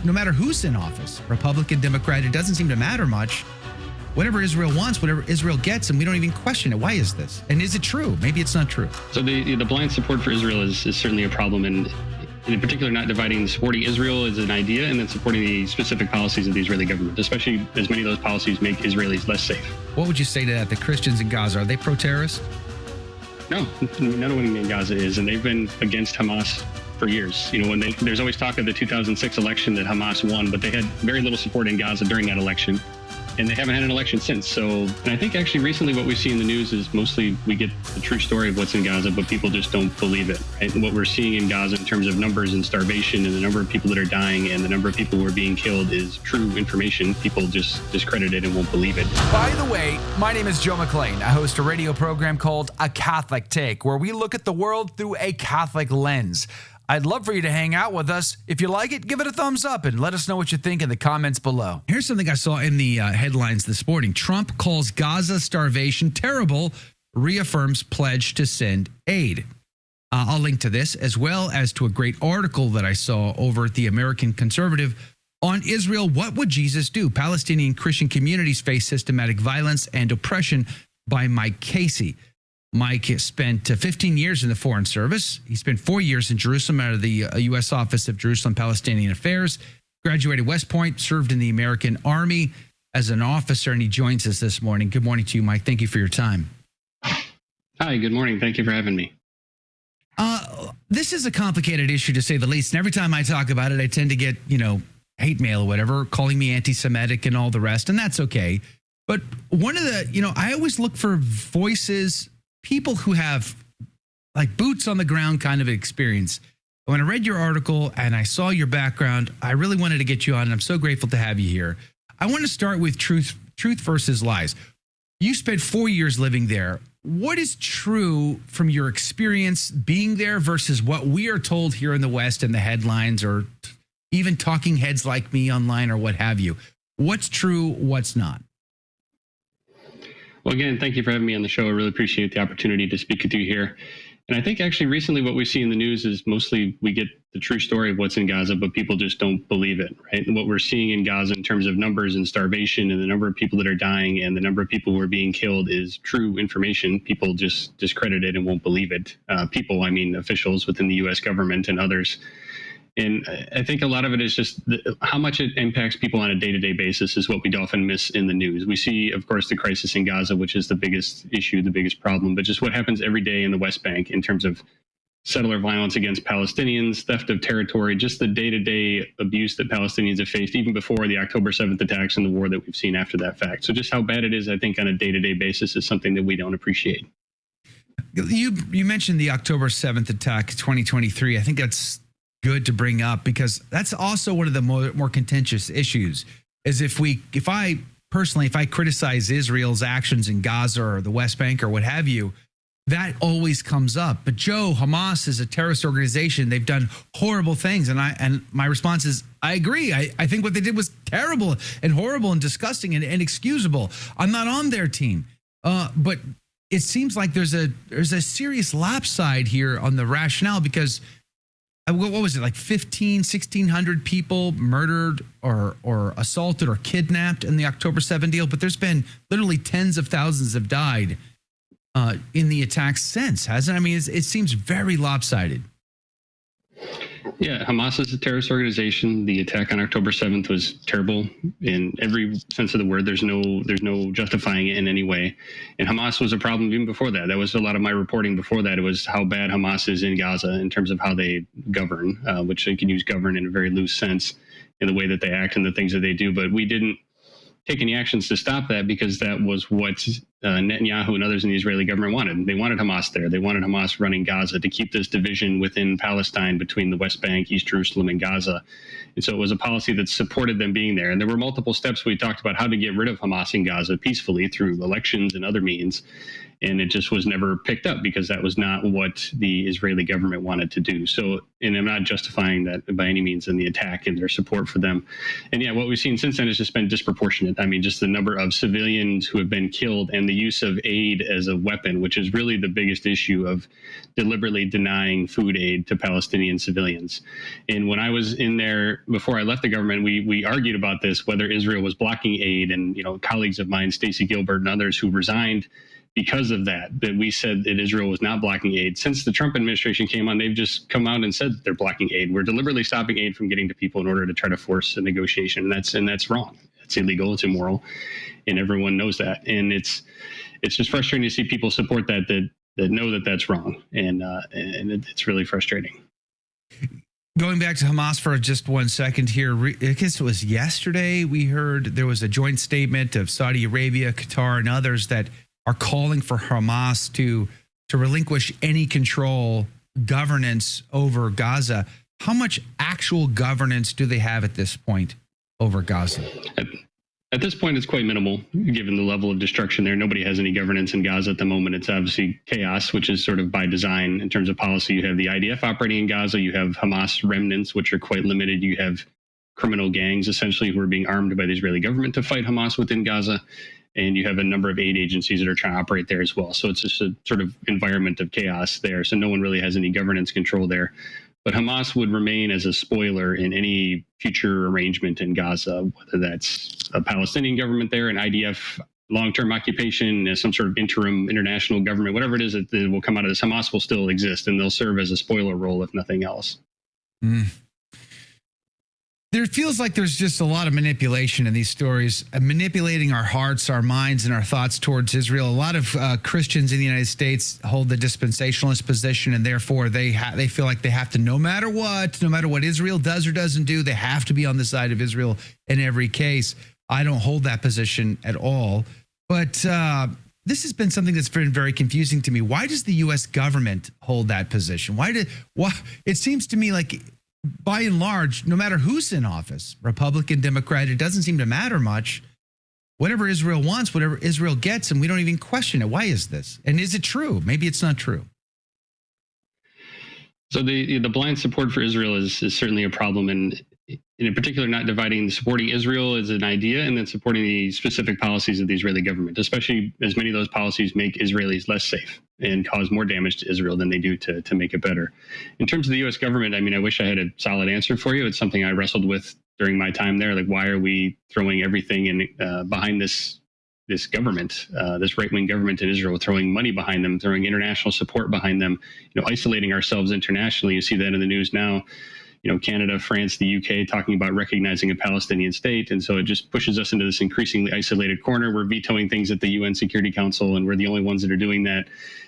no matter who's in office, Republican, Democrat, it doesn't seem to matter much. Whatever Israel wants, whatever Israel gets, and we don't even question it. Why is this? And is it true? Maybe it's not true. So the blind support for Israel is certainly a problem, and in particular, not dividing supporting Israel as an idea and then supporting the specific policies of the Israeli government, especially as many of those policies make Israelis less safe. What would you say to that? The Christians in Gaza, are they pro-terrorist? No, none of them in Gaza is, and they've been against Hamas for years. There's always talk of the 2006 election that Hamas won, but they had very little support in Gaza during that election. And they haven't had an election since. So, and I think actually recently what we see in the news is mostly we get the true story of what's in Gaza, but people just don't believe it. Right? And what we're seeing in Gaza in terms of numbers and starvation and the number of people that are dying and the number of people who are being killed is true information. People just discredit it and won't believe it. By the way, my name is Joe McClane. I host a radio program called A Catholic Take, where we look at the world through a Catholic lens. I'd love for you to hang out with us. If you like it, give it a thumbs up and let us know what you think in the comments below. Here's something I saw in the headlines this morning. Trump calls Gaza starvation terrible, reaffirms pledge to send aid. I'll link to this as well as to a great article that I saw over at the American Conservative on Israel. What would Jesus do? Palestinian Christian communities face systematic violence and oppression by Mike Casey. Mike spent 15 years in the Foreign Service. He spent 4 years in Jerusalem out of the U.S. Office of Jerusalem Palestinian Affairs, graduated West Point, served in the American Army as an officer, and he joins us this morning. Good morning to you, Mike. Thank you for your time. Hi, good morning. Thank you for having me. This is a complicated issue, to say the least, and every time I talk about it, I tend to get, hate mail or whatever, calling me anti-Semitic and all the rest, and that's okay. But one of the, I always look for voices, people who have like boots on the ground kind of experience. When I read your article and I saw your background, I really wanted to get you on, and I'm so grateful to have you here. I want to start with truth versus lies. You spent 4 years living there. What is true from your experience being there versus what we are told here in the West in the headlines or even talking heads like me online or what have you? What's true, what's not? Well, again, thank you for having me on the show. I really appreciate the opportunity to speak with you here. And I think actually recently what we see in the news is mostly we get the true story of what's in Gaza, but people just don't believe it, right? And what we're seeing in Gaza in terms of numbers and starvation and the number of people that are dying and the number of people who are being killed is true information. People just discredit it and won't believe it. People, I mean officials within the U.S. government and others. And I think a lot of it is just how much it impacts people on a day-to-day basis is what we often miss in the news. We see, of course, the crisis in Gaza, which is the biggest issue, the biggest problem, but just what happens every day in the West Bank in terms of settler violence against Palestinians, theft of territory, just the day-to-day abuse that Palestinians have faced even before the October 7th attacks and the war that we've seen after that fact. So just how bad it is, I think, on a day-to-day basis is something that we don't appreciate. You mentioned the October 7th attack, 2023. I think that's good to bring up because that's also one of the more contentious issues is if I criticize Israel's actions in Gaza or the West Bank or what have you, that always comes up. But Joe, Hamas is a terrorist organization. They've done horrible things. And my response is, I agree. I think what they did was terrible and horrible and disgusting and inexcusable. I'm not on their team. But it seems like there's a serious lapside here on the rationale because what was it, like 1,600 people murdered or assaulted or kidnapped in the October 7 deal? But there's been literally tens of thousands have died in the attacks since, hasn't it? I mean, it seems very lopsided. Yeah, Hamas is a terrorist organization. The attack on October 7th was terrible in every sense of the word. There's no justifying it in any way. And Hamas was a problem even before that. That was a lot of my reporting before that. It was how bad Hamas is in Gaza in terms of how they govern, which they can use govern in a very loose sense in the way that they act and the things that they do. But we didn't take any actions to stop that because that was what Netanyahu and others in the Israeli government wanted. They wanted Hamas there. They wanted Hamas running Gaza to keep this division within Palestine between the West Bank, East Jerusalem, and Gaza. And so it was a policy that supported them being there. And there were multiple steps we talked about how to get rid of Hamas in Gaza peacefully through elections and other means. And it just was never picked up because that was not what the Israeli government wanted to do. So, and I'm not justifying that by any means in the attack and their support for them. And yeah, what we've seen since then has just been disproportionate. I mean, just the number of civilians who have been killed and the use of aid as a weapon, which is really the biggest issue of deliberately denying food aid to Palestinian civilians. And when I was in there before I left the government, we argued about this, whether Israel was blocking aid, and colleagues of mine, Stacey Gilbert and others who resigned because of that we said that Israel was not blocking aid. Since the Trump administration came on, they've just come out and said they're blocking aid. We're deliberately stopping aid from getting to people in order to try to force a negotiation. And that's wrong. It's illegal. It's immoral, and everyone knows that. And it's just frustrating to see people support that know that that's wrong, and it's really frustrating. Going back to Hamas for just 1 second here, I guess it was yesterday we heard there was a joint statement of Saudi Arabia, Qatar, and others that are calling for Hamas to relinquish any control, governance over Gaza. How much actual governance do they have at this point over Gaza? At this point, it's quite minimal, given the level of destruction there. Nobody has any governance in Gaza at the moment. It's obviously chaos, which is sort of by design in terms of policy. You have the IDF operating in Gaza. You have Hamas remnants, which are quite limited. You have criminal gangs, essentially, who are being armed by the Israeli government to fight Hamas within Gaza. And you have a number of aid agencies that are trying to operate there as well. So it's just a sort of environment of chaos there. So no one really has any governance control there. But Hamas would remain as a spoiler in any future arrangement in Gaza, whether that's a Palestinian government there, an IDF long-term occupation, some sort of interim international government, whatever it is that will come out of this, Hamas will still exist, and they'll serve as a spoiler role, if nothing else. There feels like there's just a lot of manipulation in these stories, manipulating our hearts, our minds, and our thoughts towards Israel. A lot of Christians in the United States hold the dispensationalist position, and therefore they feel like they have to, no matter what Israel does or doesn't do, they have to be on the side of Israel in every case. I don't hold that position at all. But this has been something that's been very confusing to me. Why does the U.S. government hold that position? Why? It seems to me like, by and large, no matter who's in office, Republican, Democrat, it doesn't seem to matter much. Whatever Israel wants, whatever Israel gets, and we don't even question it. Why is this? And is it true? Maybe it's not true. So the blind support for Israel is certainly a problem, and in particular, not supporting Israel as an idea and then supporting the specific policies of the Israeli government, especially as many of those policies make Israelis less safe and cause more damage to Israel than they do to make it better. In terms of the U.S. government, I mean, I wish I had a solid answer for you. It's something I wrestled with during my time there. Like, why are we throwing everything in behind this government, this right-wing government in Israel, throwing money behind them, throwing international support behind them, isolating ourselves internationally? You see that in the news now. Canada, France, the UK talking about recognizing a Palestinian state. And so it just pushes us into this increasingly isolated corner. We're vetoing things at the UN Security Council, and we're the only ones that are doing that.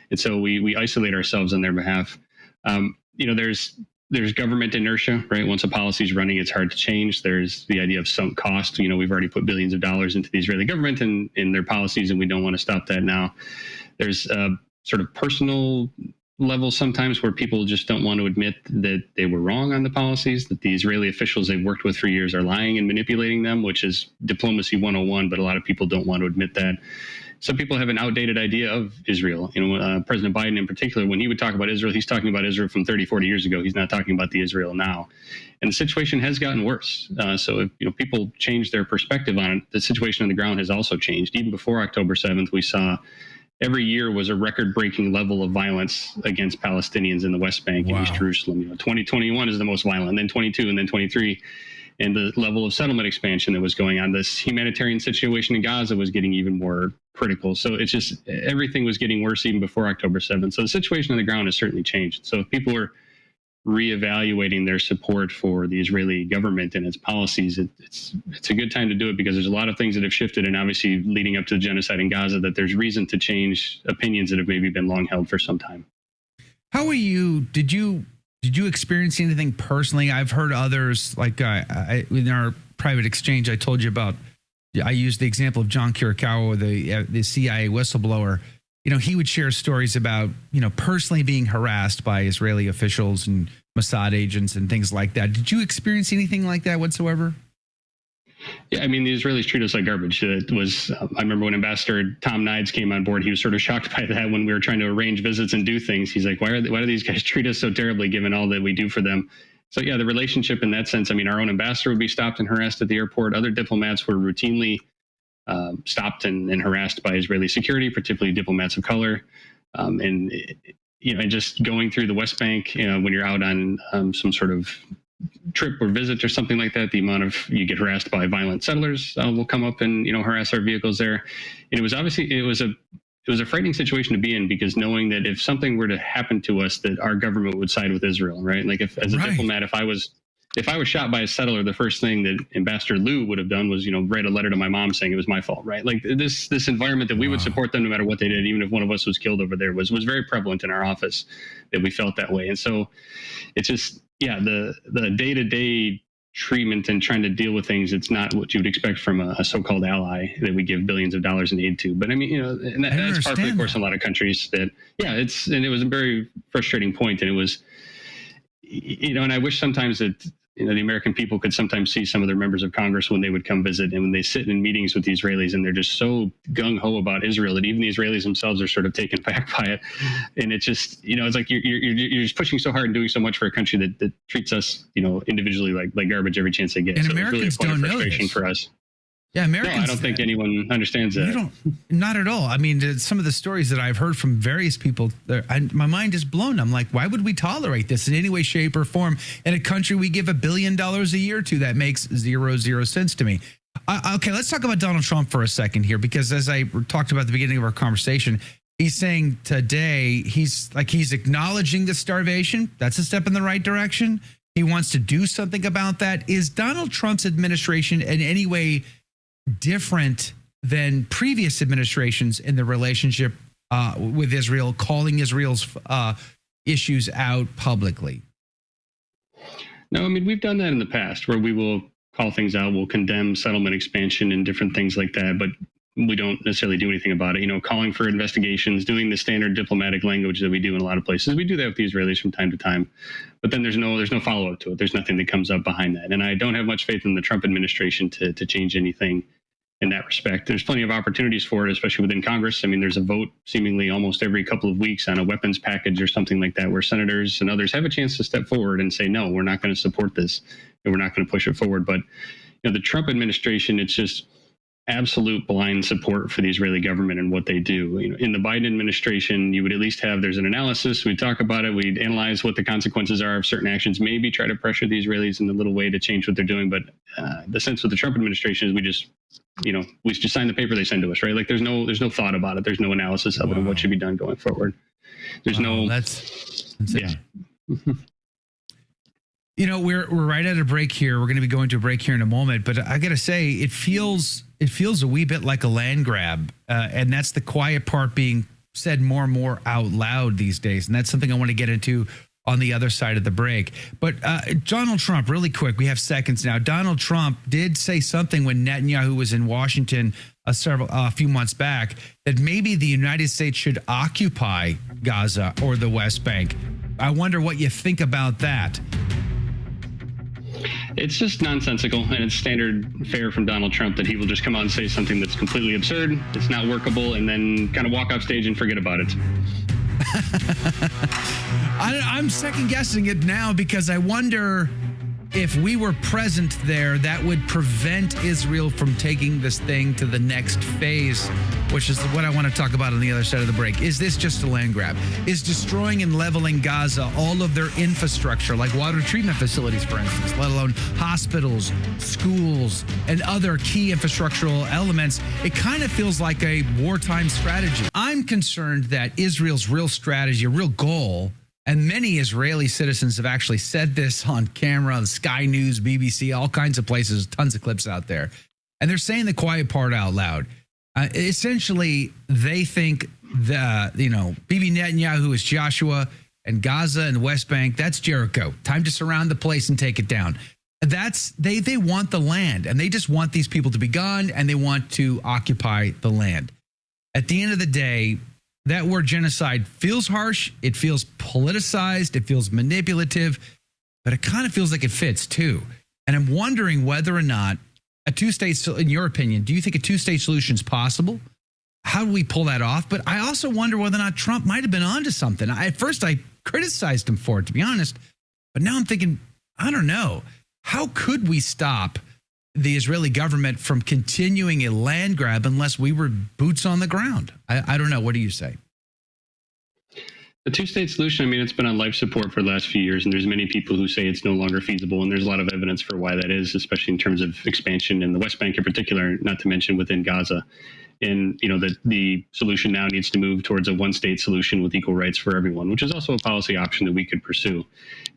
And so we isolate ourselves on their behalf. There's government inertia, right? Once a policy is running, it's hard to change. There's the idea of sunk cost. We've already put billions of dollars into the Israeli government and in their policies, and we don't want to stop that now. There's sort of personal level sometimes where people just don't want to admit that they were wrong on the policies, that the Israeli officials they've worked with for years are lying and manipulating them, which is diplomacy 101, but a lot of people don't want to admit that. Some people have an outdated idea of Israel. President Biden in particular, when he would talk about Israel, he's talking about Israel from 30, 40 years ago. He's not talking about the Israel now. And the situation has gotten worse. So if people change their perspective on it, the situation on the ground has also changed. Even before October 7th, we saw every year was a record-breaking level of violence against Palestinians in the West Bank and East Jerusalem. 2021 is the most violent, and then 22, and then 23. And the level of settlement expansion that was going on, this humanitarian situation in Gaza was getting even more critical. So it's just everything was getting worse even before October 7th. So the situation on the ground has certainly changed. So if people are reevaluating their support for the Israeli government and its policies, it's a good time to do it, because there's a lot of things that have shifted, and obviously leading up to the genocide in Gaza, that there's reason to change opinions that have maybe been long held for some time. How are you? Did you experience anything personally? I've heard others, like in our private exchange, I told you about. I used the example of John Kirikawa, the CIA whistleblower. He would share stories about, personally being harassed by Israeli officials and Mossad agents and things like that. Did you experience anything like that whatsoever? Yeah, I mean, the Israelis treat us like garbage. It was, I remember when Ambassador Tom Nides came on board, he was sort of shocked by that when we were trying to arrange visits and do things. He's like, why do these guys treat us so terribly given all that we do for them? So yeah, the relationship in that sense, I mean, our own ambassador would be stopped and harassed at the airport. Other diplomats were routinely stopped and harassed by Israeli security, particularly diplomats of color. And just going through the West Bank, when you're out on some sort of trip or visit or something like that, the amount of you get harassed by violent settlers will come up and harass our vehicles there. And it was a frightening situation to be in, because knowing that if something were to happen to us, that our government would side with Israel, right? Like if as a diplomat, if I was shot by a settler, the first thing that Ambassador Liu would have done was, write a letter to my mom saying it was my fault, right? Like this environment that we would support them no matter what they did, even if one of us was killed over there, was very prevalent in our office, that we felt that way. And so it's just, the day-to-day treatment and trying to deal with things, it's not what you would expect from a so-called ally that we give billions of dollars in aid to. But I mean, and that's part of, of course, a lot of countries that, and it was a very frustrating point. And it was, and I wish sometimes that, the American people could sometimes see some of their members of Congress when they would come visit, and when they sit in meetings with the Israelis and they're just so gung-ho about Israel that even the Israelis themselves are sort of taken back by it. And it's just, it's like you're just pushing so hard and doing so much for a country that treats us, individually like garbage every chance they get. And so Americans it's really a point don't of frustration know this. for us. Yeah, Americans. No, I don't think anyone understands that. Not at all. I mean, some of the stories that I've heard from various people, my mind is blown. I'm like, why would we tolerate this in any way, shape, or form in a country we give $1 billion a year to? That makes zero sense to me. Okay, let's talk about Donald Trump for a second here, because as I talked about at the beginning of our conversation, he's saying today he's acknowledging the starvation. That's a step in the right direction. He wants to do something about that. Is Donald Trump's administration in any way different than previous administrations in the relationship with Israel, calling Israel's issues out publicly? No, I mean, we've done that in the past, where we will call things out, we'll condemn settlement expansion and different things like that, but we don't necessarily do anything about it. Calling for investigations, doing the standard diplomatic language that we do in a lot of places. We do that with the Israelis from time to time, but then there's no follow-up to it. There's nothing that comes up behind that. And I don't have much faith in the Trump administration to change anything in that respect. There's plenty of opportunities for it, especially within Congress. I mean, there's a vote seemingly almost every couple of weeks on a weapons package or something like that, where senators and others have a chance to step forward and say, no, we're not going to support this, and we're not going to push it forward. But the Trump administration, it's just absolute blind support for the Israeli government and what they do. In the Biden administration, you would at least have, there's an analysis, we'd talk about it, we'd analyze what the consequences are of certain actions, maybe try to pressure the Israelis in a little way to change what they're doing. But the sense with the Trump administration is we just sign the paper they send to us, right? Like there's no thought about it. There's no analysis of it and what should be done going forward. There's that's it. We're right at a break here. We're going to be going to a break here in a moment, but I got to say, it feels a wee bit like a land grab, and that's the quiet part being said more and more out loud these days, and that's something I want to get into on the other side of the break. But Donald Trump, really quick, we have seconds now. Donald Trump did say something when Netanyahu was in Washington a few months back, that maybe the United States should occupy Gaza or the West Bank. I wonder what you think about that. It's just nonsensical, and it's standard fare from Donald Trump that he will just come out and say something that's completely absurd, it's not workable, and then kind of walk off stage and forget about it. I'm second guessing it now, because I wonder if we were present there, that would prevent Israel from taking this thing to the next phase, which is what I want to talk about on the other side of the break. Is this just a land grab? Is destroying and leveling Gaza all of their infrastructure, like water treatment facilities, for instance, let alone hospitals, schools, and other key infrastructural elements? It kind of feels like a wartime strategy. I'm concerned that Israel's real strategy, real goal, and many Israeli citizens have actually said this on camera, Sky News, BBC, all kinds of places, tons of clips out there. And they're saying the quiet part out loud. Essentially, they think Bibi Netanyahu is Joshua, and Gaza and the West Bank, that's Jericho. Time to surround the place and take it down. They want the land, and they just want these people to be gone, and they want to occupy the land. At the end of the day, that word genocide feels harsh, it feels politicized, it feels manipulative, but it kind of feels like it fits too. And I'm wondering whether or not a two-state, in your opinion, do you think a two-state solution is possible? How do we pull that off? But I also wonder whether or not Trump might have been onto something. At first, I criticized him for it, to be honest, but now I'm thinking, I don't know. How could we stop the Israeli government from continuing a land grab unless we were boots on the ground. I don't know. What do you say? The two-state solution, I mean, it's been on life support for the last few years, and there's many people who say it's no longer feasible, and there's a lot of evidence for why that is, especially in terms of expansion in the West Bank in particular, not to mention within Gaza. And, the solution now needs to move towards a one-state solution with equal rights for everyone, which is also a policy option that we could pursue.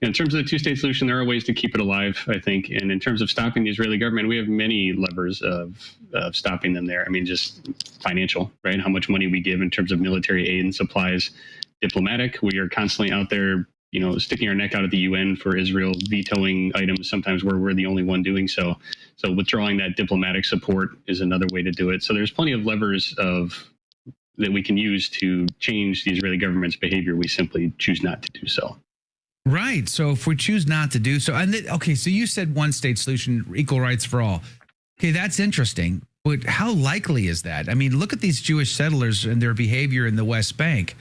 In terms of the two-state solution, there are ways to keep it alive, I think. And in terms of stopping the Israeli government, we have many levers of stopping them there. I mean, just financial, right? How much money we give in terms of military aid and supplies. Diplomatic, we are constantly out there, sticking our neck out at the UN for Israel, vetoing items sometimes where we're the only one doing so. So withdrawing that diplomatic support is another way to do it. So there's plenty of levers that we can use to change the Israeli government's behavior. We simply choose not to do so. Right. So if we choose not to do so, okay, so you said one state solution, equal rights for all. Okay, that's interesting. But how likely is that? I mean, look at these Jewish settlers and their behavior in the West Bank.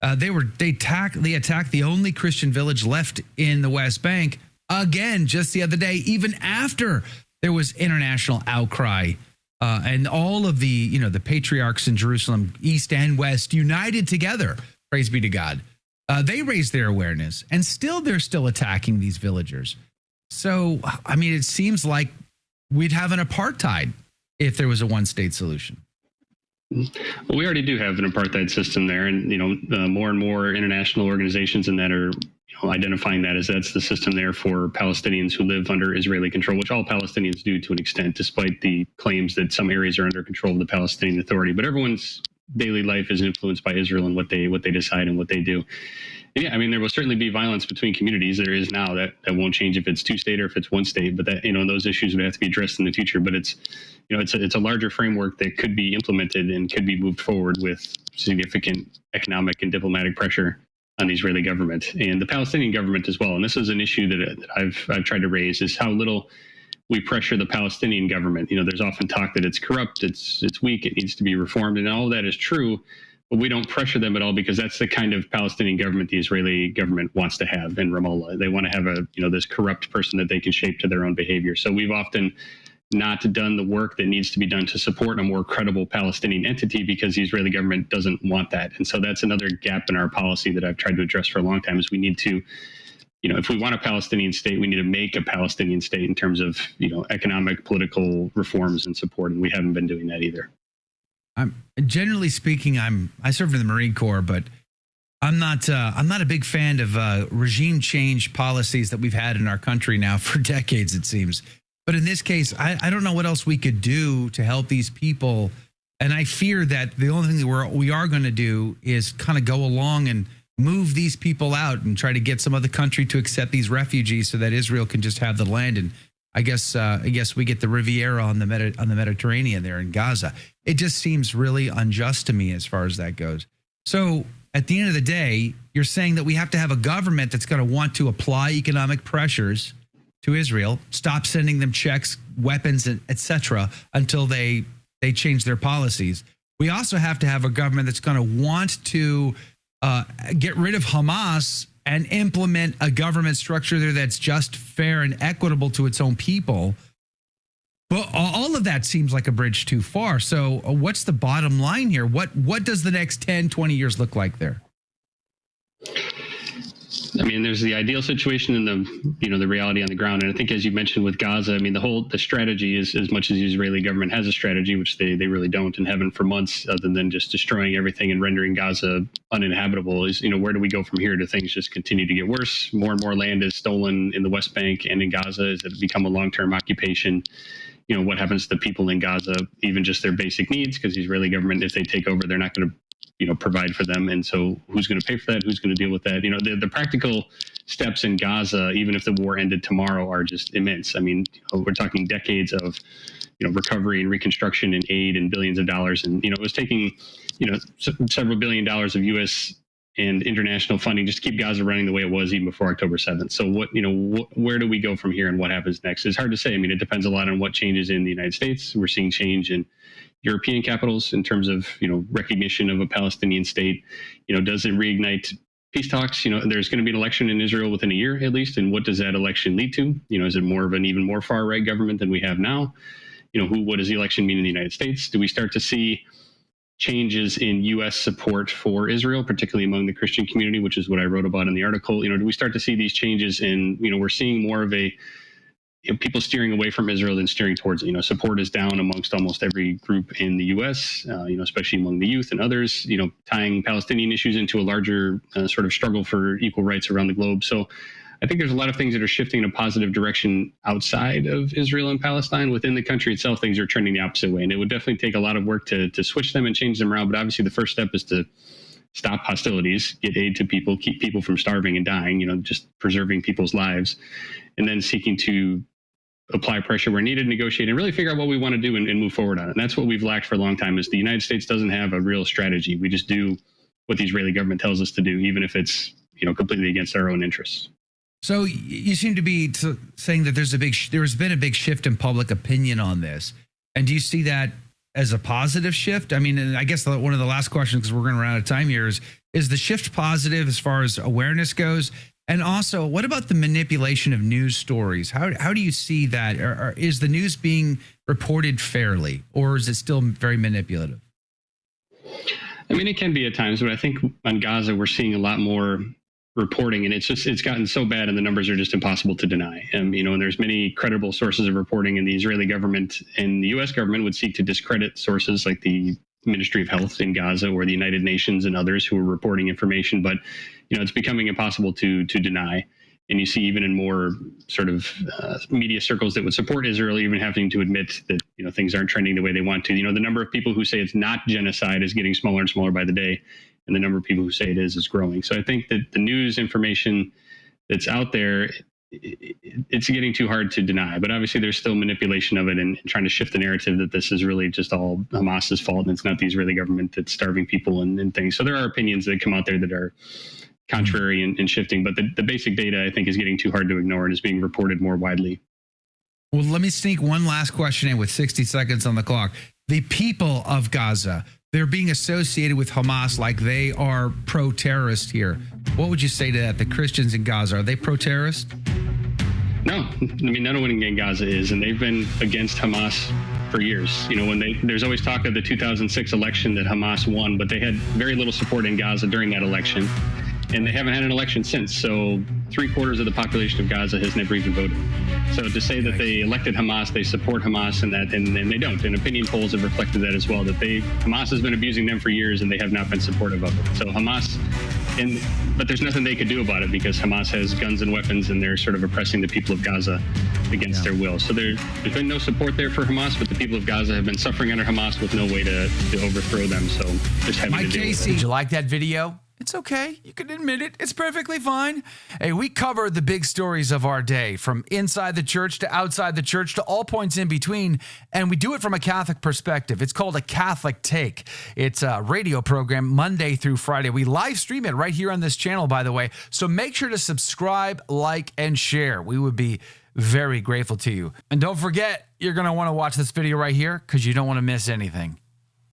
They attacked the only Christian village left in the West Bank again just the other day, even after there was international outcry and all of the patriarchs in Jerusalem, East and West, united together. Praise be to God. They raised their awareness, and they're still attacking these villagers. So, I mean, it seems like we'd have an apartheid if there was a one-state solution. Well, we already do have an apartheid system there, and more and more international organizations in that are identifying that as that's the system there for Palestinians who live under Israeli control, which all Palestinians do to an extent, despite the claims that some areas are under control of the Palestinian Authority. But everyone's daily life is influenced by Israel and what they decide and what they do. And yeah, I mean, there will certainly be violence between communities. There is now. That won't change if it's two state or if it's one state. But that those issues would have to be addressed in the future. But it's a larger framework that could be implemented and could be moved forward with significant economic and diplomatic pressure on the Israeli government and the Palestinian government as well. And this is an issue that I've tried to raise, is how little we pressure the Palestinian government. There's often talk that it's corrupt, it's weak, it needs to be reformed, and all of that is true. But we don't pressure them at all because that's the kind of Palestinian government the Israeli government wants to have in Ramallah. They want to have this corrupt person that they can shape to their own behavior. So we've often not done the work that needs to be done to support a more credible Palestinian entity because the Israeli government doesn't want that. And so that's another gap in our policy that I've tried to address for a long time, is we need to, if we want a Palestinian state, we need to make a Palestinian state in terms of, economic, political reforms and support. And we haven't been doing that either. Generally speaking, I served in the Marine Corps, but I'm not a big fan of regime change policies that we've had in our country now for decades, it seems. But in this case, I don't know what else we could do to help these people. And I fear that the only thing that we are going to do is kind of go along and move these people out and try to get some other country to accept these refugees so that Israel can just have the land. And I guess we get the Riviera on the Mediterranean there in Gaza. It just seems really unjust to me as far as that goes. So at the end of the day, you're saying that we have to have a government that's going to want to apply economic pressures to Israel, stop sending them checks, weapons, etc., until they change their policies. We also have to have a government that's going to want to get rid of Hamas and implement a government structure there that's just, fair, and equitable to its own people. But all of that seems like a bridge too far. So what's the bottom line here? What does the next 10, 20 years look like there? I mean, there's the ideal situation and the reality on the ground. And I think, as you mentioned with Gaza, I mean, the strategy is, as much as the Israeli government has a strategy, which they really don't and haven't for months, other than just destroying everything and rendering Gaza uninhabitable, is, where do we go from here? Do things just continue to get worse? More and more land is stolen in the West Bank and in Gaza. Is it become a long-term occupation? What happens to people in Gaza, even just their basic needs? Because the Israeli government, if they take over, they're not going to provide for them. And so who's going to pay for that? Who's going to deal with that? The practical steps in Gaza, even if the war ended tomorrow, are just immense. I mean, we're talking decades of, recovery and reconstruction and aid and billions of dollars. And, it was taking, several $1 billion of U.S. and international funding just to keep Gaza running the way it was even before October 7th. So where do we go from here and what happens next? It's hard to say. I mean, it depends a lot on what changes in the United States. We're seeing change in European capitals in terms of, recognition of a Palestinian state. Does it reignite peace talks. There's going to be an election in Israel within a year at least, and what does that election lead to? Is it more of an even more far right government than we have now? What does the election mean in the United States? Do we start to see changes in U.S. support for Israel, particularly among the Christian community, which is what I wrote about in the article? Do we start to see these changes in, we're seeing more of a people steering away from Israel than steering towards it. Support is down amongst almost every group in the U.S., especially among the youth and others, tying Palestinian issues into a larger sort of struggle for equal rights around the globe. So I think there's a lot of things that are shifting in a positive direction outside of Israel and Palestine. Within the country itself, things are trending the opposite way. And it would definitely take a lot of work to switch them and change them around. But obviously, the first step is to stop hostilities, get aid to people, keep people from starving and dying, just preserving people's lives, and then seeking to apply pressure where needed, negotiate, and really figure out what we want to do and move forward on it. And that's what we've lacked for a long time is the United States doesn't have a real strategy. We just do what the Israeli government tells us to do, even if it's, completely against our own interests. So you seem to be saying that there's been a big shift in public opinion on this. And do you see that as a positive shift? I mean, and I guess one of the last questions, because we're going to run out of time here, is the shift positive as far as awareness goes? And also, what about the manipulation of news stories? How do you see that? Or is the news being reported fairly, or is it still very manipulative? I mean, it can be at times, but I think on Gaza, we're seeing a lot more reporting, and it's gotten so bad, and the numbers are just impossible to deny. And there's many credible sources of reporting, and the Israeli government and the U.S. government would seek to discredit sources like the Ministry of Health in Gaza or the United Nations and others who are reporting information. But it's becoming impossible to deny. And you see even in more sort of media circles that would support Israel even having to admit that things aren't trending the way they want to. The number of people who say it's not genocide is getting smaller and smaller by the day, and the number of people who say it is growing. So I think that the news information that's out there, it's getting too hard to deny. But obviously there's still manipulation of it and trying to shift the narrative that this is really just all Hamas's fault and it's not the Israeli government that's starving people and things. So there are opinions that come out there that are contrary and shifting, but the basic data I think is getting too hard to ignore and is being reported more widely. Well, let me sneak one last question in with 60 seconds on the clock. The people of Gaza, they're being associated with Hamas like they are pro-terrorist here. What would you say to that? The Christians in Gaza, are they pro-terrorist? No, I mean, no one in Gaza is, and they've been against Hamas for years. There's always talk of the 2006 election that Hamas won, but they had very little support in Gaza during that election, and they haven't had an election since. So 3/4 of the population of Gaza has never even voted. So to say that they elected Hamas, they support Hamas, and they don't. And opinion polls have reflected that as well, that Hamas has been abusing them for years and they have not been supportive of it. So Hamas, but there's nothing they could do about it because Hamas has guns and weapons and they're sort of oppressing the people of Gaza against their will. So there's been no support there for Hamas, but the people of Gaza have been suffering under Hamas with no way to overthrow them. So just having to deal with it. Did you like that video? It's okay. You can admit it. It's perfectly fine. Hey, we cover the big stories of our day, from inside the church to outside the church to all points in between, and we do it from a Catholic perspective. It's called A Catholic Take. It's a radio program Monday through Friday. We live stream it right here on this channel, by the way, so make sure to subscribe, like, and share. We would be very grateful to you. And don't forget, you're going to want to watch this video right here because you don't want to miss anything.